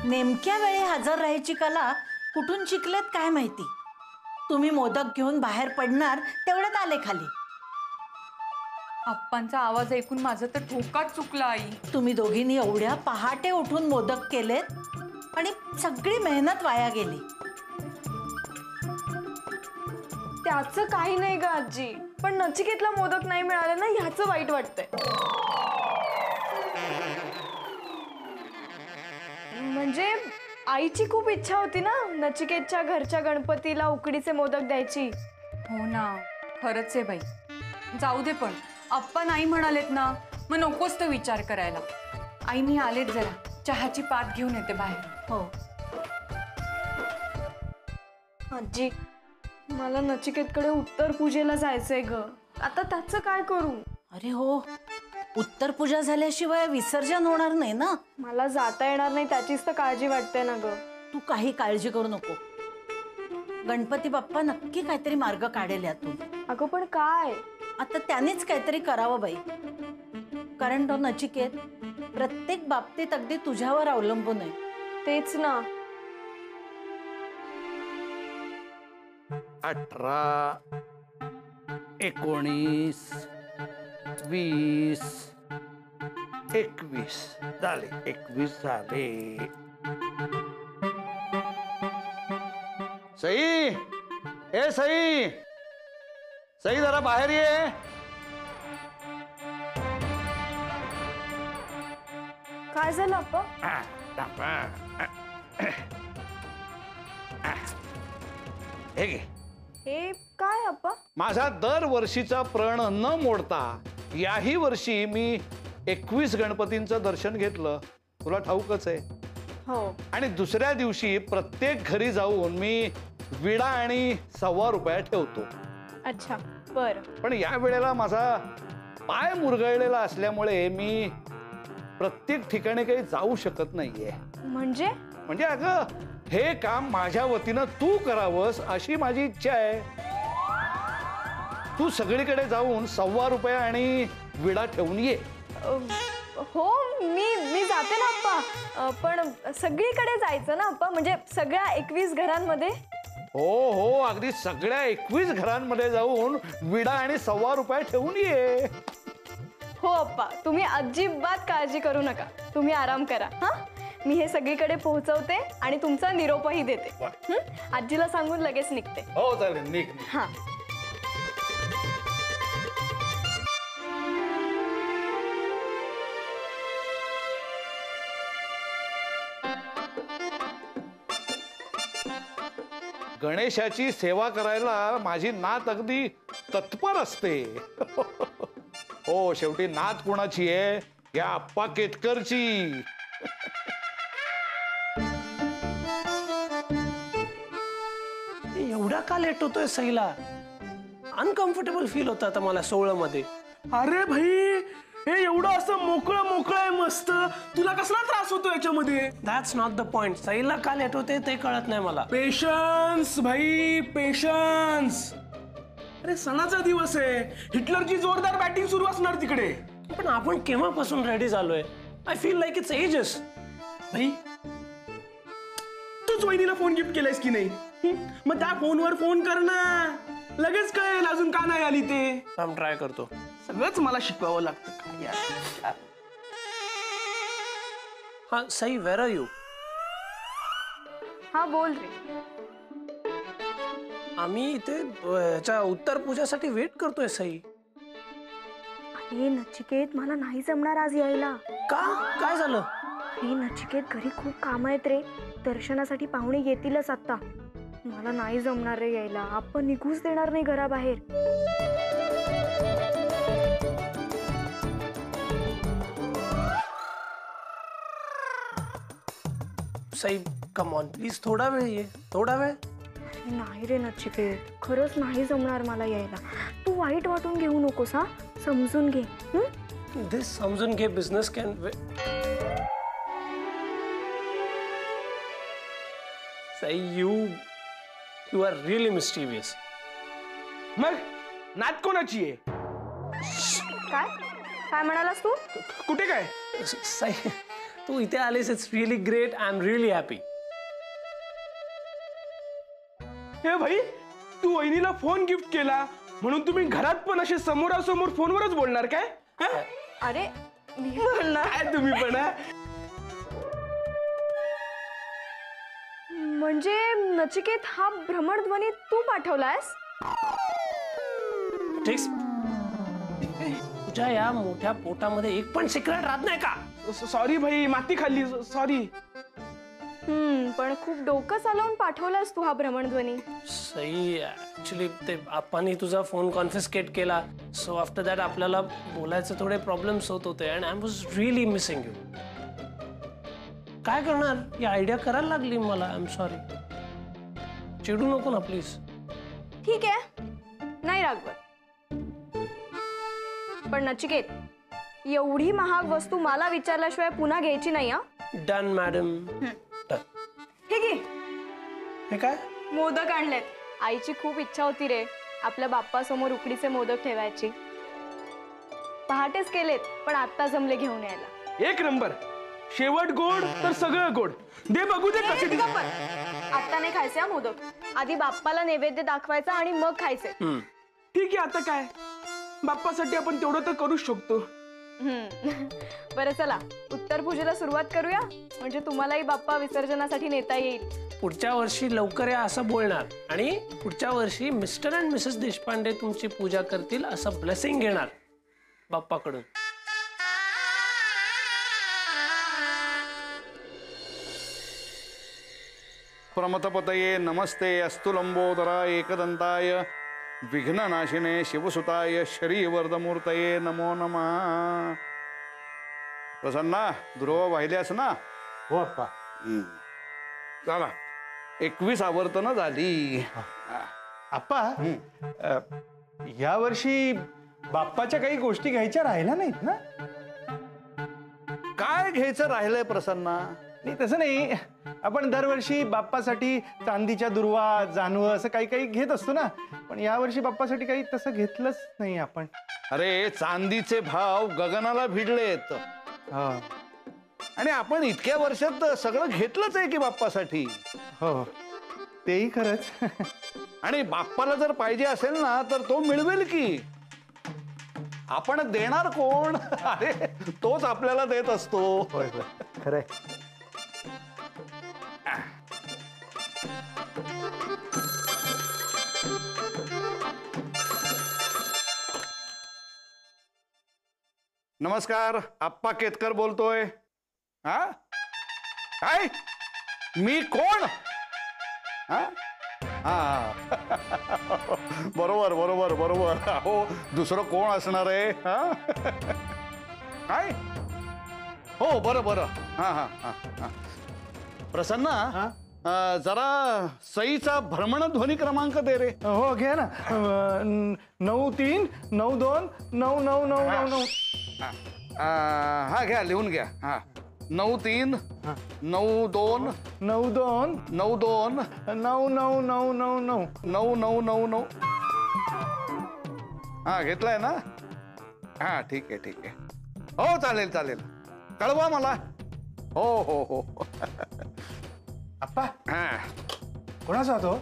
नेमक्या वेळी हजर राहायची कला कुठून शिकलेत काय माहिती. तुम्ही मोदक घेऊन बाहेर पडणार तेवढ्यात आले खाली. आप्पांचा आवाज ऐकून माझं तर ठोकाच चुकला आई. तुम्ही दोघींनी एवढ्या पहाटे उठून मोदक केलेत आणि सगळी मेहनत वाया गेली. त्याचं काही नाही ग आजी, पण नचिकेतला मोदक नाही मिळाले ना ह्याचं वाईट वाटतंय. म्हणजे आईची खूप इच्छा होती ना नचिकेतच्या घरच्या गणपतीला उकडीचे मोदक द्यायची. हो ना, खरंच आहे बाई. जाऊ दे, पण आप्पा नाही म्हणालेत ना, मग नकोच तो विचार करायला. आई मी आलेच, जरा चहाची पात घेऊन येते बाहेर. हो आजी, मला नचिकेतकडे उत्तर पूजेला जायचंय ग. आता त्याचं काय करू? अरे हो, उत्तर पूजा झाल्याशिवाय विसर्जन होणार नाही ना. मला जाता येणार नाही त्याचीच तर काळजी वाटते ना ग. तू काही काळजी करू नको. गणपती बाप्पा नक्की काहीतरी मार्ग काढेल यातून. अगं पण काय? आता त्यानेच काहीतरी करावं बाई. कारण तो नचिकेत प्रत्येक बाबतीत अगदी तुझ्यावर अवलंबून आहे. तेच ना. 18, 19, 20, 21 झाले. 21 झाले. सई, ए सई, सई जरा बाहेर ये. काय झालं अप्पा? हे घे. हे काय अप्पा? माझा दरवर्षीचा प्रण न मोडता याही वर्षी मी 21 गणपतींचं दर्शन घेतलं. तुला ठाऊकच आहे. हो. आणि दुसऱ्या दिवशी प्रत्येक घरी जाऊन मी विडा आणि ₹1.25 ठेवतो. अच्छा, बर. पण या वेळेला माझा पाय मुरगळलेला असल्यामुळे मी प्रत्येक ठिकाणी काही जाऊ शकत नाहीये. म्हणजे अगं, हे काम माझ्या वतीनं तू करावंस अशी माझी इच्छा आहे. तू सगळीकडे जाऊन ₹1.25 आणि विडा ठेवून ये. हो, मी जाते ना अप्पा. पण सगळीकडे जायचं ना अप्पा, म्हणजे सगळ्या 21 घरांमध्ये. हो हो, अगदी सगळ्या 21 घरांमध्ये जाऊन विडा आणि ₹1.25 ठेवून ये. हो अप्पा, तुम्ही अजिबात काळजी करू नका. तुम्ही आराम करा. हा, मी हे सगळीकडे पोहोचवते आणि तुमचा निरोपही देते. आजीला सांगून लगेच निघते. हो चालेल, निघ. हा. गणेशाची सेवा करायला माझी नात अगदी तत्पर असते. हो, शेवटी नात कोणाची आहे? या आप्पा केतकरची. एवढा का लेट होतोय सईला? अनकम्फर्टेबल फील होतं आता मला 16 मध्ये. अरे भाई, हे एवढं असं मोकळं मोकळं आहे मस्त. तुला कसला त्रास होतो याच्यामध्ये? That's not the point. सईला का लेट होते ते कळत नाही मला. पेशन्स भाई, पेशन्स. अरे सणाचा दिवस आहे, हिटलरची जोरदार बॅटिंग सुरू असणार तिकडे. पण आपण केव्हापासून रेडी झालोय? I feel like it's ages. भाई, तूच वहिनीला फोन गिफ्ट केलायस की नाही? मग त्या फोनवर फोन कर ना, लगेच कळेल अजून का नाही आली ते. थांब, ट्राय करतो. सगळंच मला शिकवावं लागतं का यार. हा सई, वेर आर यू? हा, बोल रे. आम्ही इथे ह्याच्या उत्तर पूजासाठी वेट करतोय सई. अरे नचिकेत, मला नाही जमणार आज यायला. का? काय झालं? अरे नचिकेत, घरी खूप काम आहेत रे. दर्शनासाठी पाहुणे येतीलच आता. मला नाही जमणार रे यायला. आपण निघूच देणार नाही घराबाहेर. सई, कम ऑन प्लीज, थोडा वेळ ये. थोडा वेळ. नाही रे नचिकेत, खरंच नाही जमणार मला यायला. तू वाईट वाटून घेऊ नकोस. हा, समजून घे. दिस समजून घे business can. Sai, you are really mysterious. मग नात कोणाची आहे? काय काय म्हणालास तू? कुठे काय? सई, तू इथे आलीस, it's really great. I am really happy. हे भाई, तू वहिनीला फोन गिफ्ट केला म्हणून तुम्ही घरात पण असे समोरासमोर फोनवरच बोलणार काय? हा? अरे मी बोलणार. काय तुम्ही पण हा? म्हणजे नचिकेत, हा भ्रमणध्वनी तू पाठवलायस? ठीक. तुझ्या या मोठ्या पोटामध्ये एक पण सिक्रेट राहत नाही का? सॉरी भाई, माती खाल्ली, सॉरी. पण खूप डोकं चालवून पाठवलास तू हा भ्रमणध्वनी. सही. ऍक्च्युली ते आप्पांनी तुझा फोन कॉन्फिस्केट केला, सो आफ्टर दॅट आपल्याला बोलायचे थोडे प्रॉब्लेम्स होत होते and I was really missing you. काय करणार, ही आयडिया करायला लागली मला. I am sorry. चिडू नको ना प्लीज. ठीक आहे, नाही रागवत. पण नचिकेत, एवढी महाग वस्तू मला विचारल्याशिवाय पुन्हा घ्यायची नाही. हा, डन मॅडम. हे घे. हे काय? मोदक आणलेत. आईची खूप इच्छा होती रे आपल्या बाप्पासमोर उकडीचे मोदक ठेवायची. पहाटेच केलेत, पण आता जमले घेऊन यायला. एक नंबर. शेवट गोड तर सगळं गोड. दे बघू दे कसे. आता नाही खायचे हा मोदक. आधी बाप्पाला नैवेद्य दाखवायचा आणि मग खायचे. ठीक आहे, आता काय, बाप्पासाठी आपण तेवढं तर करूच शकतो. बरं चला, उत्तर पूजेला सुरुवात करूया, म्हणजे तुम्हालाही बाप्पा विसर्जनासाठी नेता येईल. पुढच्या वर्षी लवकर या असं बोलणार आणि पुढच्या वर्षी मिस्टर अँड मिसेस देशपांडे तुमची पूजा करतील असं ब्लेसिंग घेणार बाप्पाकडून. प्रमतपतये नमस्ते अस्तु लंबोदरा एकदंताय विघ्ननाशिने शिवसुताय श्रीवर्धमूर्तये नमो नमः. प्रसन्ना, ध्रुव वाहिल्यास ना? हो अप्पा. चला, 21 आवर्तन झाली. अप्पा, या वर्षी बाप्पाच्या काही गोष्टी घ्यायच्या राहिल्या नाहीत ना? काय घ्यायचं राहिलंय प्रसन्ना? नाही, तसं नाही. आपण दरवर्षी बाप्पासाठी चांदीच्या दुर्वा, जानवं असं काही काही घेत असतो ना, पण या वर्षी बाप्पासाठी काही तसं घेतलंच नाही आपण. अरे, चांदीचे भाव गगनाला भिडलेत. आणि आपण इतक्या वर्षात सगळं घेतलंच आहे की बाप्पासाठी. हो, तेही खरंच. आणि बाप्पाला जर पाहिजे असेल ना तर तो मिळवेल की. आपण देणार कोण? अरे, तोच आपल्याला देत असतो. होय होय, खरंय. नमस्कार, आप्पा केतकर बोलतोय. हा, काय? मी कोण? हा हा बरोबर बरोबर बरोबर. हो, दुसरं कोण असणार आहे? हा, काय? हो, बरं बरं. हा हा हा हा. प्रसन्ना, जरा सईचा भ्रमणध्वनी क्रमांक दे रे. हो, घ्या ना. 9392999999. हा, घ्या, लिहून घ्या. हा, 93 92 92 92 99999. 9999. हा, घेतलाय ना? हा, ठीक आहे ठीक आहे. हो, चालेल चालेल, कळवा मला. हो हो हो. अप्पा, हा, कोणाचा होतो?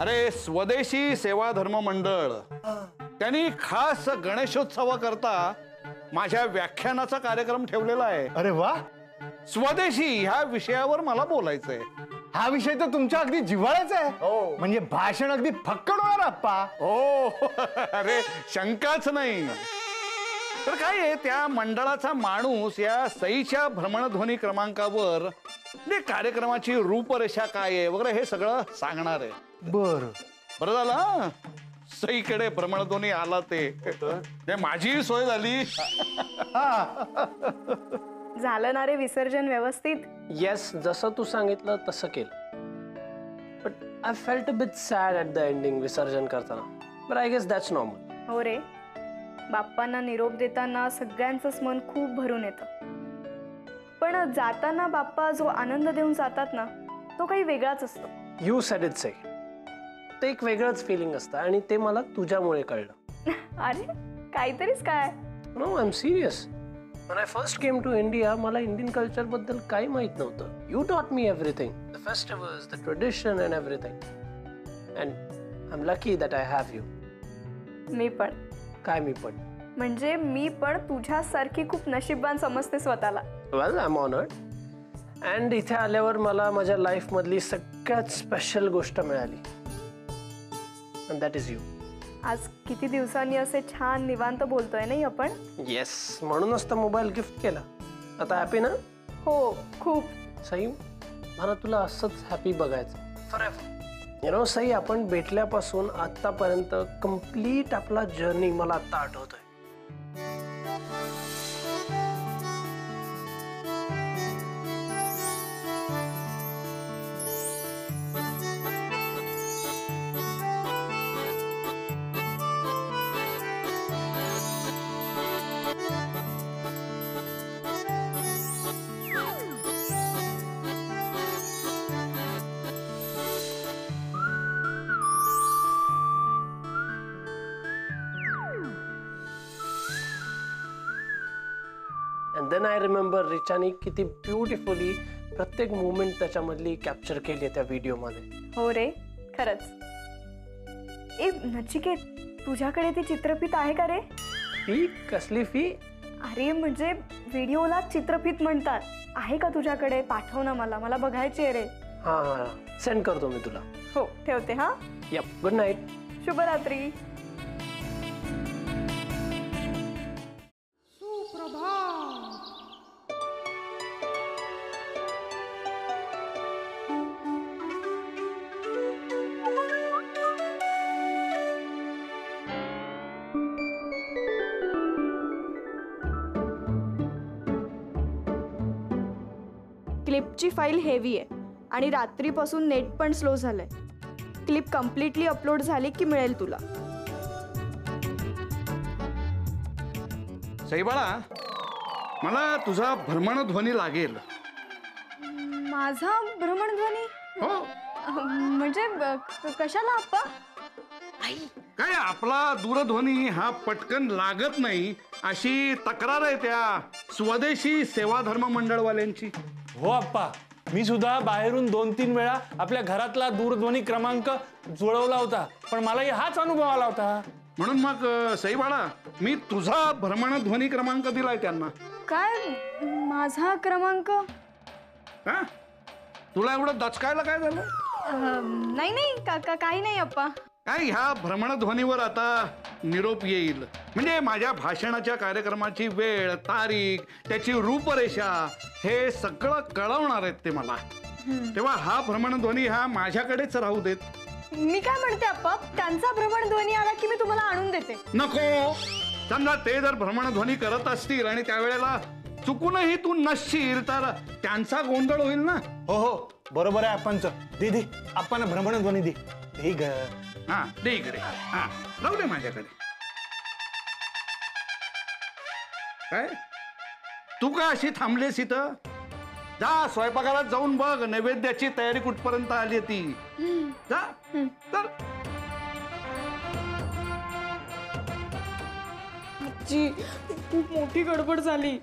अरे, स्वदेशी सेवा धर्म मंडळ त्यांनी खास गणेशोत्सवा करता माझ्या व्याख्यानाचा कार्यक्रम ठेवलेला आहे. अरे वा, स्वदेशी ह्या विषयावर मला बोलायचंय. हा विषय तर तुमच्या अगदी जिव्हाळ्याचा आहे. हो. म्हणजे भाषण अगदी फक्कड होणार अप्पा. हो. अरे, शंकाच नाही. तर काय आहे, त्या मंडळाचा माणूस या सईच्या भ्रमणध्वनी क्रमांकावर कार्यक्रमाची रूपरेषा काय आहे वगैरे हे सगळं सांगणार आहे. बरं बरं झालं सईकडे भ्रमणध्वनी आला ते माझी सोय झाली. झालं ना रे विसर्जन व्यवस्थित? येस, जसं तू सांगितलं तसं केलं. But I felt a bit sad at the ending विसर्जन करताना. But I guess that's normal. हो रे, बाप्पांना निरोप देताना सगळ्यांचंच मन खूप भरून येतं. पण जाताना बाप्पा जो आनंद देऊन जातात ना, तो काही वेगळाच असतो. यू सेड इट से. ते एक वेगळंच फिलिंग असतं आणि ते मला तुझ्यामुळे कळलं. अरे, काहीतरीच काय. No, I am serious. When I first came to India, मला इंडियन कल्चर बद्दल काही माहित नव्हतं. You taught me everything, the festivals, the tradition and everything. And I'm lucky that I have you. मी पण. काय मी पण? म्हणजे मी पण तुझ्यासारखी खूप नशीबवान समजते स्वतःला. Well, I'm honored. And इथे आल्यावर मला माझ्या लाईफ मधली सगळ्यात स्पेशल गोष्ट मिळाली. And that is you. आज किती दिवसांनी असे छान निवांत बोलतोय नाही आपण. येस, म्हणूनच तर मोबाईल गिफ्ट केला. आता हॅपी ना? हो, खूप. सई, मला तुला असंच हॅपी बघायचं फॉरएव्हर. यु नो सई, आपण भेटल्यापासून आतापर्यंत कम्प्लीट आपला जर्नी मला आता आठवतोय. And then I remember रिचानी किती ब्युटिफुली प्रत्येक मुवमेंट त्याच्यामधली कॅप्चर केली आहे त्या व्हिडिओमध्ये. हो रे, खरंच. ए नचिकेत, तुझ्याकडे ती चित्रफीत आहे का रे? फी? कसली फी? अरे म्हणजे व्हिडिओला चित्रफीत म्हणतात. आहे का तुझ्याकडे? पाठव ना मला, मला बघायची आहे रे. हां हां, सेंड करतो मी तुला. हो, ठेवते हा. Yep, good night. शुभरात्री. क्लिपची फाईल हेवी आहे आणि रात्रीपासून नेट पण स्लो झालंय. क्लिप कम्प्लिटली अपलोड झाली की मिळेल तुला. सई बाळा, मला तुझा भ्रमणध्वनी लागेल. माझा भ्रमणध्वनी? हो. म्हणजे कशाला आप्पा? काय आपला दूरध्वनी हा पटकन लागत नाही अशी तक्रार आहे त्या स्वदेशी सेवा धर्म मंडळवाल्यांची. हो आप्पा, मी सुद्धा बाहेरून 2-3 वेळा आपल्या घरातला दूरध्वनी क्रमांक जुळवला होता, पण मलाही हाच अनुभव आला होता. म्हणून मग सई बाळा, मी तुझा भ्रमणध्वनी क्रमांक दिलाय त्यांना. काय माझा क्रमांक? हा, तुला एवढं दचकायला काय झालं? नाही नाही, काही नाही आप्पा. काय ह्या भ्रमणध्वनीवर आता निरोप येईल म्हणजे माझ्या भाषणाच्या कार्यक्रमाची वेळ, तारीख, त्याची रूपरेषा हे सगळं कळवणार आहेत ते मला. तेव्हा हा भ्रमणध्वनी हा माझ्याकडेच राहू देत. मी काय म्हणते आप्पा, त्यांचा भ्रमणध्वनी आला की मी तुम्हाला आणून देते. नको. समजा ते जर भ्रमणध्वनी करत असतील आणि त्यावेळेला चुकूनही तू नसशील तर त्यांचा गोंधळ होईल ना. हो हो, बरोबर आहे आपणचं. दे आपण भ्रमणध्वनी दे. दे ग. हा, दे इकडे. हा, राहू दे माझ्याकडे. काय तू का अशी थांबलेस इथं? जा स्वयंपाकाला जाऊन बघ, नैवेद्याची तयारी कुठपर्यंत आली ती. जा तर. खूप मोठी गडबड झाली.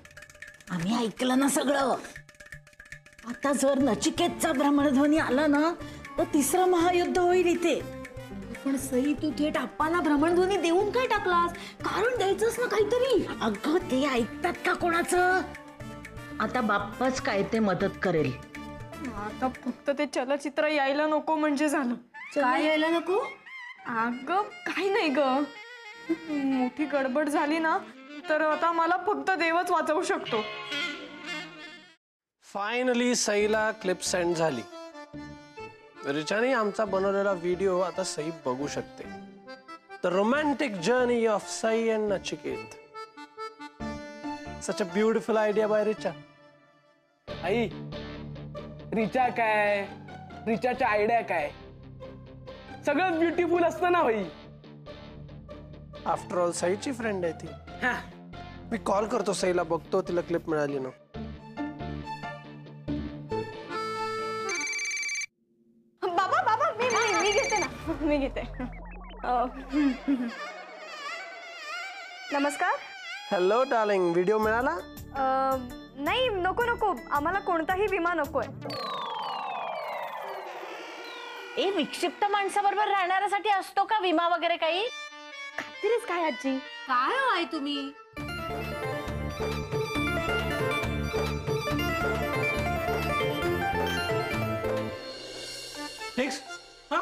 आम्ही ऐकलं ना सगळं. आता जर नचिकेतचा भ्रमणध्वनी आला ना तर तिसरं महायुद्ध होईल इथे. पण सई, तू थेट आप्पाला भ्रमणध्वनी देऊन काय टाकलास? कारण द्यायचंच ना काहीतरी. अगं ते ऐकतात का कोणाचं? आता बाप्पाच काय ते मदत करेल. आता फक्त ते चलचित्र यायला नको म्हणजे झालं. काय यायला नको? अगं काही नाही ग, मोठी गडबड झाली ना तर आता मला फक्त देवच वाचवू शकतो. फायनली सईला क्लिप सेंड झाली. रिचाने आमचा बनवलेला व्हिडिओ आता सई बघू शकते. The romantic journey of Sai and Nachiket. Such a beautiful idea by Richa. आई, रिचा काय, रिचाच्या आयडिया काय, सगळं ब्युटिफुल असतं ना भाई. आफ्टर ऑल सईची फ्रेंड आहे ती. मी कॉल करतो सईला, बघतो तिला क्लिप मिळाली ना. बाबा बाबा, मी घेते ना, मी घेते. नमस्कार. हॅलो डार्लिंग, व्हिडिओ मिळाला? नाही, नको नको, आम्हाला कोणताही विमा नकोय. ए, विक्षिप्त माणसाबरोबर राहणाऱ्यासाठी असतो का विमा वगैरे काही? खात्रीच काय आजी? काय हो आहे तुम्ही? फिक्स? हा?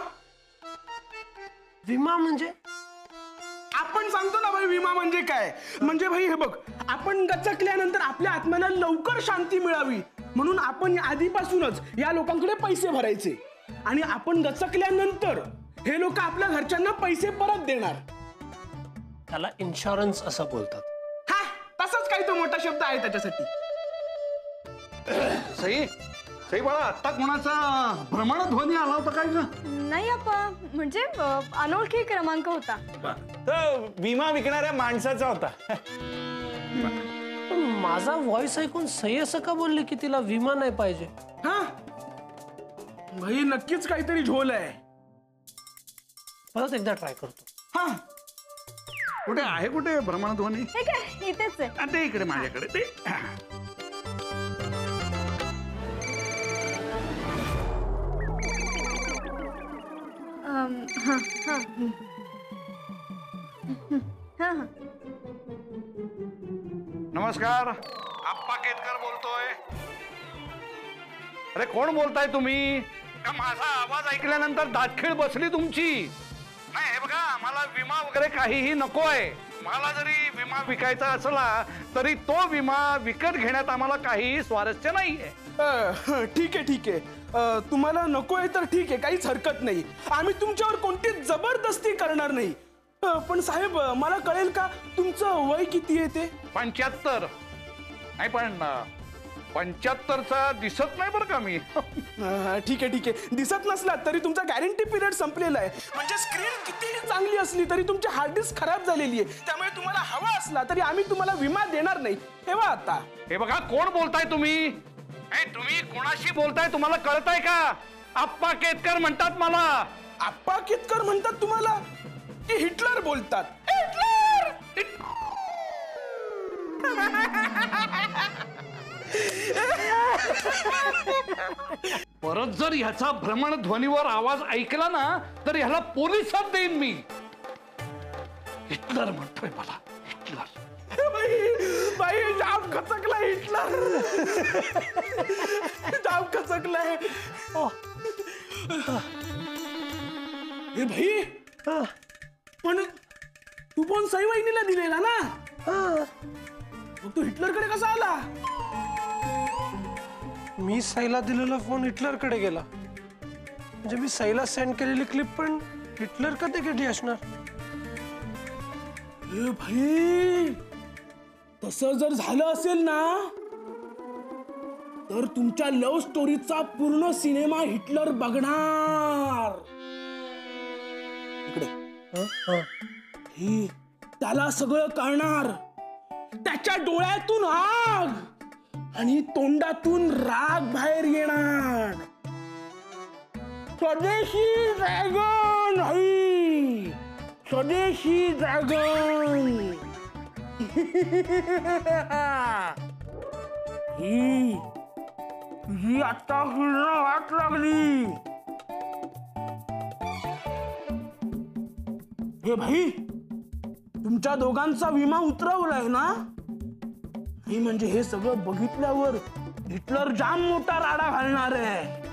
विमा म्हणजे? आपण सांगतो ना भाई विमा म्हणजे काय. म्हणजे भाई हे बघ, आपण गचकल्यानंतर आपल्या आत्म्याला लवकर शांती मिळावी म्हणून आपण आधीपासूनच या लोकांकडे पैसे भरायचे आणि आपण गचकल्यानंतर हे लोक आपल्या घरच्यांना पैसे परत देणार. त्याला इन्शुरन्स असं बोलतात. हा, तसाच काही तो मोठा शब्द आहे त्याच्यासाठी. सई सई बाळा, आता कोणाचा भ्रमणध्वनी आला होता काय ग? नाही अप्पा, म्हणजे अनोळखी क्रमांक होता. तो विमा विकणाऱ्या माणसाचा होता. पण माझा व्हॉइस ऐकून सई असं का बोलली की तिला विमा नाही पाहिजे? हा भाई, नक्कीच काहीतरी झोल आहे. परत एकदा ट्राय करतो. हा, कुठे आहे, कुठे भ्रमणध्वनी? हे काय, इथेच आहे. ते इकडे माझ्याकडे ते. हा हा हा हा. नमस्कार, आप्पा केतकर बोलतोय. अरे कोण बोलताय तुम्ही? का माझा आवाज ऐकल्यानंतर दातखीळ बसली तुमची? नाही, हे बघा, आम्हाला विमा वगैरे काहीही नकोय. मला जरी विमा विकायचा असला तरी तो विमा विकत घेण्यात आम्हाला काही स्वारस्य नाहीये. ठीक आहे ठीक आहे. तुम्हाला नको आहे तर ठीक आहे, काहीच हरकत नाही. आम्ही तुमच्यावर कोणतीच जबरदस्ती करणार नाही. पण साहेब, मला कळेल का तुमचं वय किती आहे ते? 75. नाही, पण 75चा दिसत नाही बरं का मी. ठीक आहे ठीक आहे, दिसत नसला तरी तुमचा गॅरंटी पिरियड संपलेला आहे. म्हणजे स्क्रीन कितीही चांगली असली तरी तुमची हार्ड डिस्क खराब झालेली आहे. त्यामुळे तुम्हाला हवा असला तरी आम्ही तुम्हाला विमा देणार नाही. तेव्हा आता हे बघा, कोण बोलताय तुम्ही? तुम्ही कोणाशी बोलताय, तुम्हाला कळतंय का? आप्पा केतकर म्हणतात मला. आप्पा केतकर म्हणतात तुम्हाला? की हिटलर बोलतात? हिटलर! परत जर ह्याचा भ्रमणध्वनीवर आवाज ऐकला ना तर ह्याला पोलिसात देईन मी. हिटलर म्हणतोय मला, हिटलर. बाई, जाम खचकला हिटलर. जाम खचकलाय. हे भाई, पण तू फोन सई वहिनीला दिलेला ना? मग तू हिटलरकडे कसा आला? मी सईला दिलेला फोन हिटलरकडे गेला. म्हणजे मी सईला सेंड केलेली क्लिप पण हिटलर कधी असणार? ए भाई, तसं जर झालं असेल ना तर तुमच्या लव्ह स्टोरीचा पूर्ण सिनेमा हिटलर बघणार. इकडे ही त्याला सगळं कळणार. त्याच्या डोळ्यातून आग आणि तोंडातून राग बाहेर येणार. स्वदेशी ड्रॅगन, आई स्वदेशी ड्रॅगन. ही आता वाट लागली. हे भाई, तुमच्या दोघांचा विमा उतरवलाय ना? नाही म्हणजे हे सगळं बघितल्यावर हिटलर जाम मोठा राडा घालणार आहे.